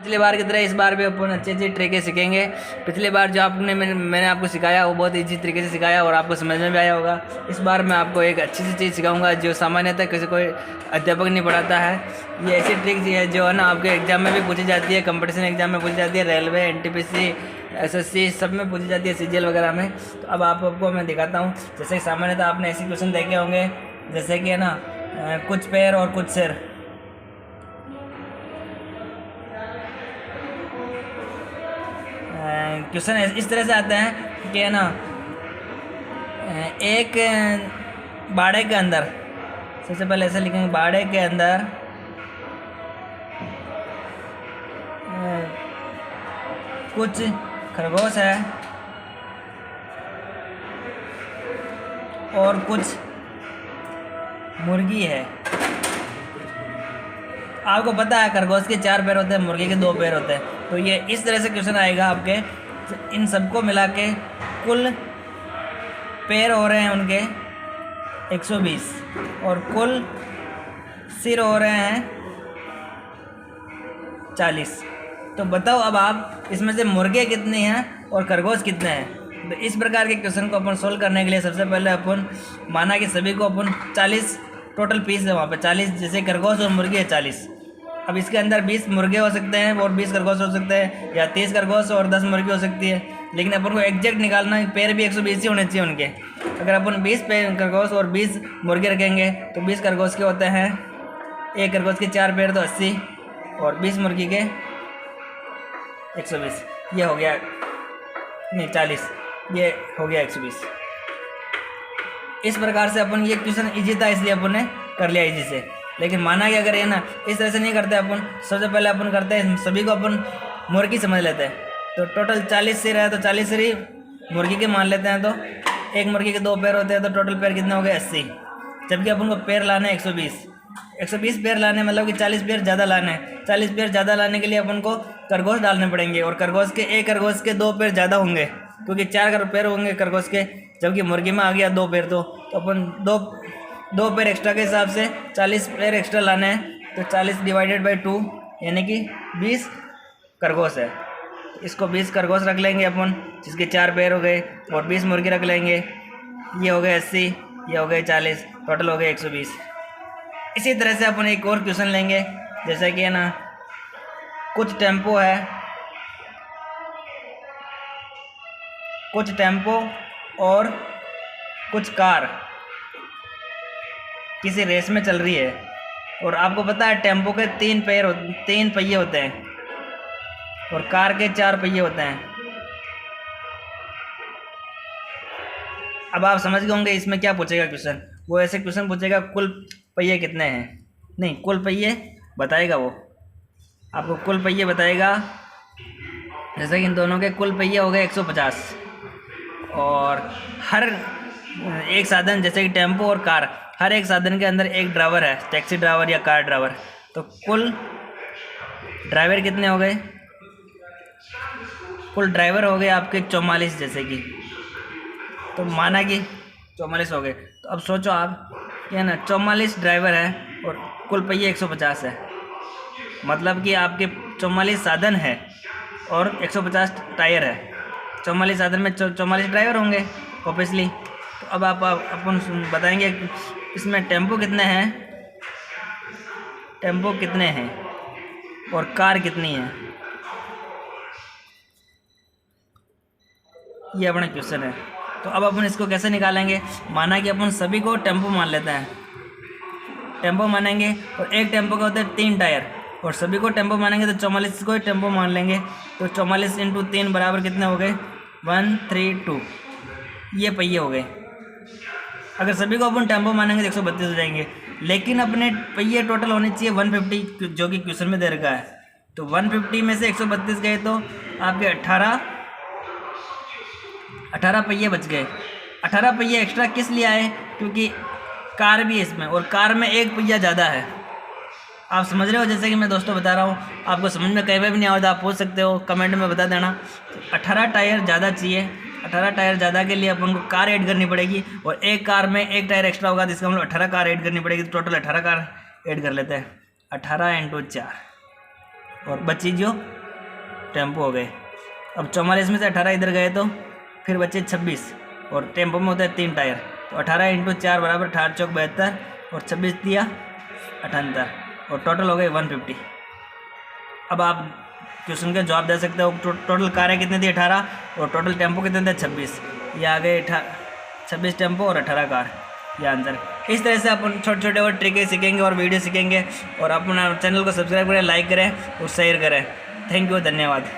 पिछली बार की तरह इस बार भी अपन अच्छी अच्छी ट्रिकें सीखेंगे। पिछली बार जो मैंने आपको सिखाया वो बहुत ईजी तरीके से सिखाया और आपको समझ में भी आया होगा। इस बार मैं आपको एक अच्छी सी चीज़ सिखाऊंगा जो सामान्यतः किसी कोई अध्यापक नहीं पढ़ाता है। ये ऐसी ट्रिक है जो है ना आपके एग्जाम में भी पूछी जाती है, कंपटीशन एग्जाम में पूछी जाती है, रेलवे, एनटीपीसी, एसएससी सब में पूछी जाती है, सीजीएल वगैरह में। तो अब आपको मैं दिखाता हूँ। जैसे सामान्यतः आपने ऐसे क्वेश्चन देखे होंगे, जैसे कि है ना कुछ पैर और कुछ सिर। क्वेश्चन इस तरह से आता है कि है ना एक बाड़े के अंदर, सबसे पहले ऐसे लिखेंगे, बाड़े के अंदर कुछ खरगोश है और कुछ मुर्गी है। आपको पता है खरगोश के 4 पैर होते हैं, मुर्गी के 2 पैर होते हैं। तो ये इस तरह से क्वेश्चन आएगा आपके, इन सबको मिला के कुल पैर हो रहे हैं उनके 120 और कुल सिर हो रहे हैं 40। तो बताओ अब आप इसमें से मुर्गे कितने हैं और खरगोश कितने हैं। तो इस प्रकार के क्वेश्चन को अपन सोल्व करने के लिए सबसे पहले अपन माना कि सभी को अपन 40 टोटल पीस है वहाँ पे 40, जैसे खरगोश और मुर्गी है 40। अब इसके अंदर 20 मुर्गे हो सकते हैं और 20 खरगोश हो सकते हैं, या 30 खरगोश और 10 मुर्गी हो सकती है। लेकिन अपन को एग्जैक्ट निकालना है, पैर भी 120 ही होने चाहिए उनके। अगर अपन 20 पैर खरगोश और 20 मुर्गे रखेंगे तो 20 खरगोश के होते हैं, एक खरगोश के 4 पैर तो 80 और 20 मुर्गी के 120। ये हो गया, नहीं 40, ये हो गया 120। इस प्रकार से अपन, ये क्वेश्चन इजी था इसलिए अपन ने कर लिया इजी से। लेकिन माना कि अगर ये ना इस तरह से नहीं करते अपन, सबसे पहले अपन करते हैं सभी को अपन मुर्गी समझ लेते हैं। तो टोटल 40 सिर है तो 40 सिर ही मुर्गी के मान लेते हैं। तो एक मुर्गी के 2 पैर होते हैं तो टोटल पैर कितने हो गए 80, जबकि अपन को पैर लाने 120 पैर लाने, मतलब कि 40 पैर ज़्यादा लाने हैं। 40 पैर ज़्यादा लाने के लिए अपन को खरगोश डालने पड़ेंगे और एक खरगोश के 2 पैर ज़्यादा होंगे, क्योंकि 4 पैर होंगे खरगोश के, जबकि मुर्गी में आ गया 2 पैर। तो अपन दो पैर एक्स्ट्रा के हिसाब से 40 पैर एक्स्ट्रा लाने हैं। तो 40 डिवाइडेड बाई 2 यानी कि 20 खरगोश है। इसको 20 खरगोश रख लेंगे अपन, जिसके 4 पैर हो गए, और 20 मुर्गी रख लेंगे। ये हो गए 80, ये हो गए 40, टोटल हो गए 120। इसी तरह से अपन एक और क्वेश्चन लेंगे, जैसे कि है ना कुछ टेम्पो है, कुछ टेम्पो और कुछ कार किसी रेस में चल रही है। और आपको पता है टेम्पो के 3 पहिए होते हैं और कार के 4 पहिए होते हैं। अब आप समझ गए होंगे इसमें क्या पूछेगा क्वेश्चन। वो ऐसे क्वेश्चन पूछेगा कुल पहिए कितने हैं, नहीं कुल पहिए बताएगा वो, आपको कुल पहिए बताएगा। जैसे कि इन दोनों के कुल पहिए हो गए 150 और हर एक साधन, जैसे कि टेम्पो और कार, हर एक साधन के अंदर एक ड्राइवर है, टैक्सी ड्राइवर या कार ड्राइवर। तो कुल ड्राइवर कितने हो गए, कुल ड्राइवर हो गए आपके 44, जैसे कि तो माना कि 44 हो गए। तो अब सोचो आप क्या ना 44 ड्राइवर है और कुल पहिए 150 है, मतलब कि आपके 44 साधन है और 150 टायर है। 44 साधन में 44 ड्राइवर होंगे ऑब्वियसली। तो अब आप अपन बताएंगे इसमें टेम्पो कितने हैं और कार कितनी है। ये अपना क्वेश्चन है। तो अब अपन इसको कैसे निकालेंगे, माना कि अपन सभी को टेम्पो मान लेते हैं, टेम्पो मानेंगे और एक टेम्पो का होते हैं 3 टायर, और सभी को टेम्पो मानेंगे तो 44 को ही टेम्पो मान लेंगे। तो 44 × 3 बराबर कितने हो गए 132, ये पहिए हो गए। अगर सभी को अपन टेम्पो मानेंगे तो 132 हो जाएंगे, लेकिन अपने पहिए टोटल होने चाहिए 150, जो कि क्वेश्चन में दे रखा है। तो 150 में से 132 गए तो आपके 18 पहिए बच गए। 18 पहिए एक्स्ट्रा किस लिए आए, क्योंकि कार भी है इसमें और कार में एक पहिया ज़्यादा है। आप समझ रहे हो, जैसे कि मैं दोस्तों बता रहा हूँ, आपको समझ में कहीं भी नहीं आता आप पूछ सकते हो, कमेंट में बता देना। 18 टायर ज़्यादा चाहिए, 18 टायर ज़्यादा के लिए अपन को कार ऐड करनी पड़ेगी, और एक कार में एक टायर एक्स्ट्रा होगा, जिसका मतलब 18 कार ऐड करनी पड़ेगी। तो टोटल 18 कार ऐड कर लेते हैं, 18 × 4 और बची जो टेम्पो हो गए। अब 44 में से 18 इधर गए तो फिर बचे 26, और टेम्पो में होता है 3 टायर, तो 18 × 4 बराबर 18 × 4 72, और 26 दिया 78, और टोटल हो गए 150। अब आप क्वेश्चन का जवाब दे सकते हो। टोटल कारें कितनी थी 18, और टोटल टेम्पो कितने थे 26। ये आ गए 26 टेम्पो और 18 कार, ये आंसर। इस तरह से अपन छोटे छोटे और ट्रिकें सीखेंगे और वीडियो सीखेंगे, और अपना चैनल को सब्सक्राइब करें, लाइक करें और शेयर करें। थैंक यू, धन्यवाद।